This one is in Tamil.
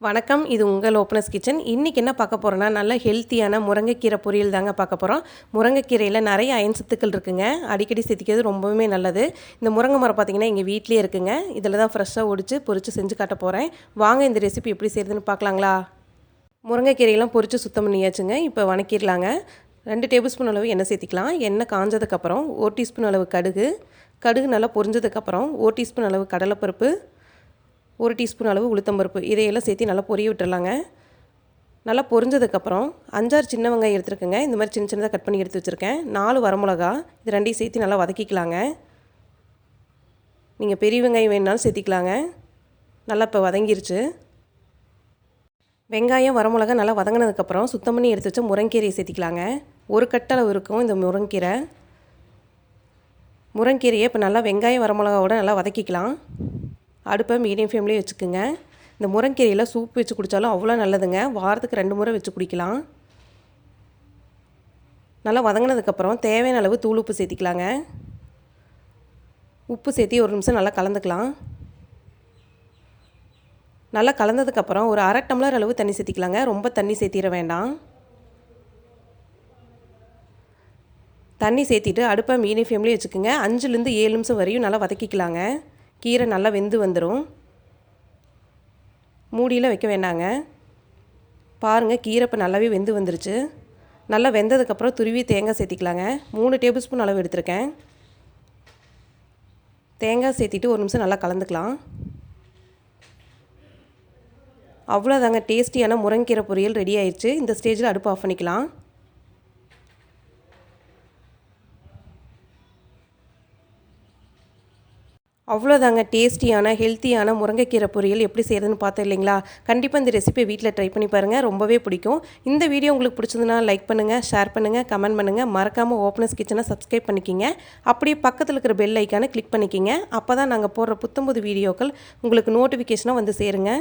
வணக்கம், இது உங்கள் ஓப்பனஸ் கிச்சன். இன்றைக்கி என்ன பார்க்க போகிறோன்னா, நல்ல ஹெல்த்தியான முருங்கைக்கீரை பொரியல் தாங்க பார்க்க போகிறோம். முருங்கைக்கீரையில் நிறைய அயன் சத்துக்கள் இருக்குங்க. அடிக்கடி சேர்த்திக்கிறது ரொம்பவுமே நல்லது. இந்த முருங்கை மரம் பார்த்திங்கன்னா எங்கள் வீட்டிலே இருக்குங்க. இதில் தான் ஃப்ரெஷ்ஷாக ஒடிச்சு பொரித்து செஞ்சு காட்ட போகிறேன். வாங்க இந்த ரெசிபி எப்படி செய்யுதுன்னு பார்க்கலாங்களா? முருங்கைக்கீரையெல்லாம் பொரித்து சுத்தம் பண்ணியாச்சுங்க. இப்போ வணக்கிடலாங்க. 2 டேபிள் ஸ்பூன் அளவு எண்ணெய் சேர்த்திக்கலாம். எண்ணெய் காஞ்சதுக்கப்புறம் 1 டீஸ்பூன் அளவு கடுகு நல்லா பொரிஞ்சதுக்கப்புறம் 1 டீஸ்பூன் அளவு கடலைப்பருப்பு, 1 டீஸ்பூன் அளவு உளுத்தம்பருப்பு இதையெல்லாம் சேர்த்து நல்லா பொரிய விட்டுறலாங்க. நல்லா பொரிஞ்சதுக்கப்புறம் 5-6 சின்ன வெங்காயம் எடுத்துருக்கேங்க. இந்த மாதிரி சின்ன சின்னதாக கட் பண்ணி எடுத்து வச்சுருக்கேன். 4 வரமிளகா, இது ரெண்டையும் சேர்த்து நல்லா வதக்கிக்கலாங்க. நீங்கள் பெரிய வெங்காயம் வேணுனாலும் சேர்த்திக்கலாங்க. நல்லா இப்போ வதங்கிருச்சு. வெங்காயம் வரமிளகா நல்லா வதங்கினதுக்கப்புறம் சுத்தம் பண்ணி எடுத்து வச்ச முருங்கீரையை சேர்த்திக்கலாங்க. 1 கட்டளவு இருக்கும் இந்த முருங்கீரையை இப்போ நல்லா வெங்காயம் வரமிளகாவோட நல்லா வதக்கிக்கலாம். அடுப்பை மீடியம் ஃப்ளேம்லேயே வச்சுக்கோங்க. இந்த முருங்கீரையில் சூப் வச்சு குடித்தாலும் அவ்வளோ நல்லதுங்க. வாரத்துக்கு 2 முறை வச்சு குடிக்கலாம். நல்லா வதங்கினதுக்கப்புறம் தேவையான அளவு தூள் உப்பு சேர்த்திக்கலாங்க. உப்பு சேர்த்தி 1 நிமிஷம் நல்லா கலந்துக்கலாம். நல்லா கலந்ததுக்கப்புறம் ஒரு 1/2 டம்ளர் அளவு தண்ணி சேர்த்திக்கலாங்க. ரொம்ப தண்ணி சேர்த்திட வேண்டாம். தண்ணி சேர்த்திட்டு அடுப்பை மீடியம் ஃப்ளேம்லேயே வச்சுக்கோங்க. 5லேருந்து 7 நிமிஷம் வரையும் நல்லா வதக்கிக்கலாங்க. கீரை நல்லா வெந்து வந்துடும். மூடியில் வைக்க வேண்டாங்க. பாருங்கள், கீரை இப்போ நல்லாவே வெந்து வந்துருச்சு. நல்லா வெந்ததுக்கப்புறம் துருவி தேங்காய் சேர்த்திக்கலாங்க. 3 டேபிள் ஸ்பூன் அளவு எடுத்திருக்கேன். தேங்காய் சேர்த்திட்டு 1 நிமிஷம் நல்லா கலந்துக்கலாம். அவ்வளோதாங்க, டேஸ்டியான முருங்கீரை பொரியல் ரெடி ஆயிடுச்சு. இந்த ஸ்டேஜில் அடுப்பு ஆஃப் பண்ணிக்கலாம். அவ்வளோதாங்க, டேஸ்டியான ஹெல்த்தியான முருங்கைக்கீரை பொரியல் எப்படி செய்கிறதுன்னு பார்த்தோம் இல்லைங்களா? கண்டிப்பாக இந்த ரெசிபியை வீட்டில் ட்ரை பண்ணி பாருங்கள். ரொம்பவே பிடிக்கும். இந்த வீடியோ உங்களுக்கு பிடிச்சதுன்னா லைக் பண்ணுங்கள், ஷேர் பண்ணுங்கள், கமெண்ட் பண்ணுங்கள். மறக்காமல் ஓப்பனஸ் கிச்சனை சப்ஸ்கிரைப் பண்ணிக்கிங்க. அப்படியே பக்கத்தில் இருக்கிற பெல் ஐக்கானை கிளிக் பண்ணிக்கிங்க. அப்போ தான் நாங்கள் போடுற புத்தம்புது வீடியோக்கள் உங்களுக்கு நோட்டிஃபிகேஷனாக வந்து சேருங்க.